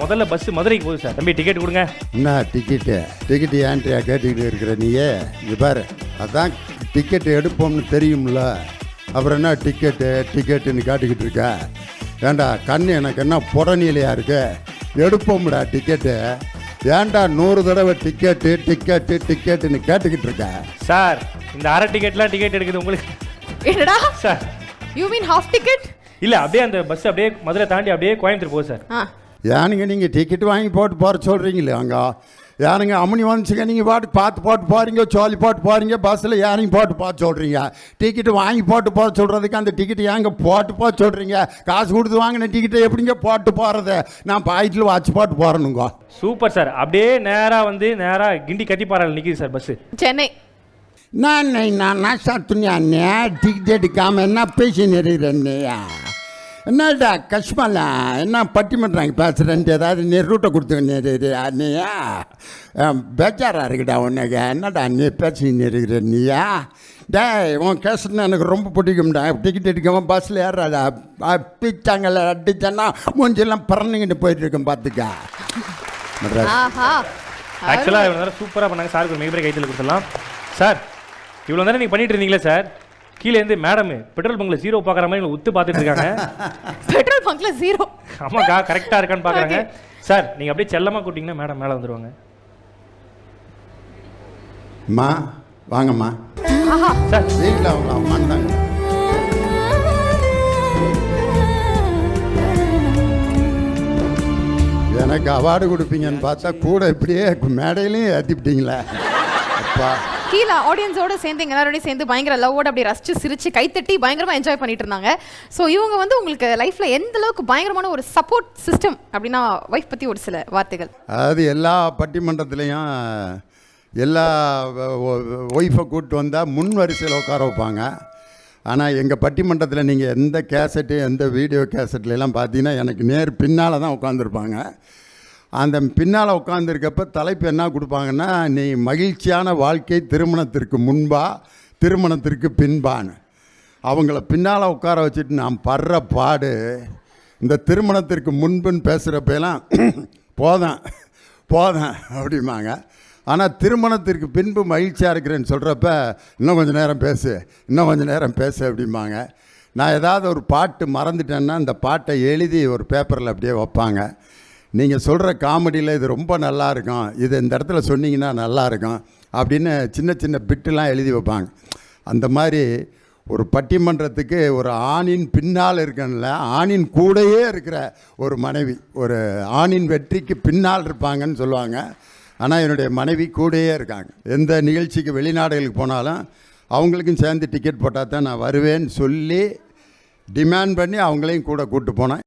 முதல்ல பஸ் மதுரைக்கு போகுது சார். தம்பி டிக்கெட் கொடுங்க. என்ன டிக்கெட்டு ஏன்ட்ரியா கேட்டுக்கிட்டு இருக்கிற நீயே? இது பாரு, அதான் டிக்கெட்டு எடுப்போம்னு தெரியும்ல, அப்புறம் என்ன டிக்கெட்டுன்னு காட்டிக்கிட்டு இருக்க? ஏண்டா கண்ணு எனக்கு என்ன புறநிலையா இருக்கு? எடுப்போம்டா டிக்கெட்டு. ஏன்டா 100 தடவை டிக்கெட்டுன்னு கேட்டுக்கிட்டு இருக்க? சார் இந்த அரை டிக்கெட்லாம் டிக்கெட் எடுக்குது உங்களுக்கு என்னடா sir? You mean half ticket? இல்ல அப்படியே அந்த பஸ் அப்படியே மதுரை தாண்டி அப்படியே கோயம்புத்தூர் போகுது சார். ஏனுங்க நீங்கள் டிக்கெட் வாங்கி போட்டு போகிற சொல்கிறீங்களே அங்கே? யாருங்க அம்மனி வந்துச்சுங்க, நீங்கள் பாட்டு பார்த்து போட்டு போகிறீங்க, சோழி போட்டு போகிறீங்க, பஸ்ஸில் யாரையும் போட்டு போக சொல்கிறீங்க. டிக்கெட்டு வாங்கி போட்டு போக சொல்கிறதுக்கு அந்த டிக்கெட்டு ஏங்க போட்டு போக சொல்கிறீங்க? காசு கொடுத்து வாங்கின டிக்கெட்டை எப்படிங்க போட்டு போகிறது? நான் பாக்கெட்டில் வச்சு போட்டு போகிறேனுங்க. Super sir. அப்படியே நேராக கிண்டி கத்திப்பாறையில் நிற்கிது சார் பஸ்ஸு. சென்னை. நான் சாத்துனியா டிக்கெட் எடுக்காமல் என்ன பேசி நிறுகிறேன்னையா? என்னடா கஷ்மலா, என்ன பட்டிமன்றாங்க பேசுகிறேன்ட்டு ஏதாவது நீ ரூட்டை கொடுத்துக்க நீயா? பேச்சாரா இருக்குடா உனக்கு. என்னடா நீ பேசி நிறுகிற நீயா? டேய், உன் கேசுன்னு எனக்கு ரொம்ப பிடிக்கும்டா. டிக்கெட் எடுக்காமல் பஸ்ஸில் ஏறாடா. பிச்சாங்கல்ல அடிச்சேன்னா மூஞ்செல்லாம் பறந்துக்கிட்டு போயிட்டு இருக்கேன் பார்த்துக்க. ஆக்சுவலாக இவ்வளோ நேரம் சூப்பராக பண்ணாங்க. சாருக்கு ஒரு மிகப்பெரிய கைத்தில் கொடுத்துடலாம் சார். இவ்வளோ நேரம் நீங்கள் பண்ணிட்டு இருந்தீங்களே சார், கீழே இருந்து மேடம் பெட்ரோல் பங்க்ல 0 பார்க்குற மாதிரி உத்து பார்த்துட்டு இருக்காங்க. பெட்ரோல் பங்க்ல 0? ஆமாக்கா, கரெக்டாக இருக்கான்னு பார்க்குறாங்க சார். நீங்கள் அப்படியே செல்லமாக கூட்டிங்கன்னா மேடம் மேலே வந்துடுவாங்க. அம்மா வாங்கம்மா சார். வீட்டில் அவங்க அம்மாண்டாங்க. எனக்கு அவார்டு கொடுப்பீங்கன்னு பார்த்தா கூட இப்படியே மேடையிலையும் ஏற்றிவிட்டீங்களே அப்பா. கீழே ஆடியன்ஸோட சேர்ந்து எல்லாரோடய சேர்ந்து பயங்கர லவ்வோட அப்படி ரசிச்சு சிரிச்சு கைத்தட்டி பயங்கரமா என்ஜாய் பண்ணிட்டு இருந்தாங்க. ஸோ இவங்க வந்து உங்களுக்கு லைஃப்ல எந்த அளவுக்கு பயங்கரமான ஒரு சப்போர்ட் சிஸ்டம் அப்படின்னா ஒய்ஃப் பத்தி ஒரு சில வார்த்தைகள். அதாவது எல்லா பட்டிமன்றத்துலேயும் எல்லா ஒய்ஃபை கூப்பிட்டு வந்தால் முன் வரிசையில் உட்கார வைப்பாங்க. ஆனால் எங்கள் பட்டிமன்றத்தில் நீங்கள் எந்த கேசட்டு எந்த வீடியோ கேசட்லாம் பார்த்தீங்கன்னா எனக்கு நேர் பின்னால் தான் உட்காந்துருப்பாங்க. அந்த பின்னால் உட்காந்துருக்கப்ப தலைப்பு என்ன கொடுப்பாங்கன்னா, நீ மகிழ்ச்சியான வாழ்க்கை திருமணத்திற்கு முன்பா திருமணத்திற்கு பின்பான்னு. அவங்கள பின்னால் உட்கார வச்சுட்டு நான் படுற பாடு, இந்த திருமணத்திற்கு முன்புன்னு பேசுகிறப்பெல்லாம் போதேன் அப்படிம்பாங்க. ஆனால் திருமணத்திற்கு பின்பு மகிழ்ச்சியாக இருக்கிறேன்னு சொல்கிறப்ப இன்னும் கொஞ்சம் நேரம் பேசு அப்படிம்பாங்க. நான் ஏதாவது ஒரு பாட்டு மறந்துட்டேன்னா அந்த பாட்டை எழுதி ஒரு பேப்பரில் அப்படியே வைப்பாங்க. நீங்கள் சொல்கிற காமெடியில் இது ரொம்ப நல்லா இருக்கும், இது இந்த இடத்துல சொன்னீங்கன்னா நல்லாயிருக்கும் அப்படின்னு சின்ன பிட்டுலாம் எழுதி வைப்பாங்க. அந்த மாதிரி ஒரு பட்டிமன்றத்துக்கு ஒரு ஆணின் பின்னால் இருக்கல, ஆணின் கூடையே இருக்கிற ஒரு மனைவி, ஒரு ஆணின் வெற்றிக்கு பின்னால் இருப்பாங்கன்னு சொல்லுவாங்க. ஆனால் என்னுடைய மனைவி கூடையே இருக்காங்க. எந்த நிகழ்ச்சிக்கு வெளிநாடுகளுக்கு போனாலும் அவங்களுக்கும் சேர்ந்து டிக்கெட் போட்டால் தான் நான் வருவேன்னு சொல்லி டிமாண்ட் பண்ணி அவங்களையும் கூட கூப்பிட்டு போனேன்.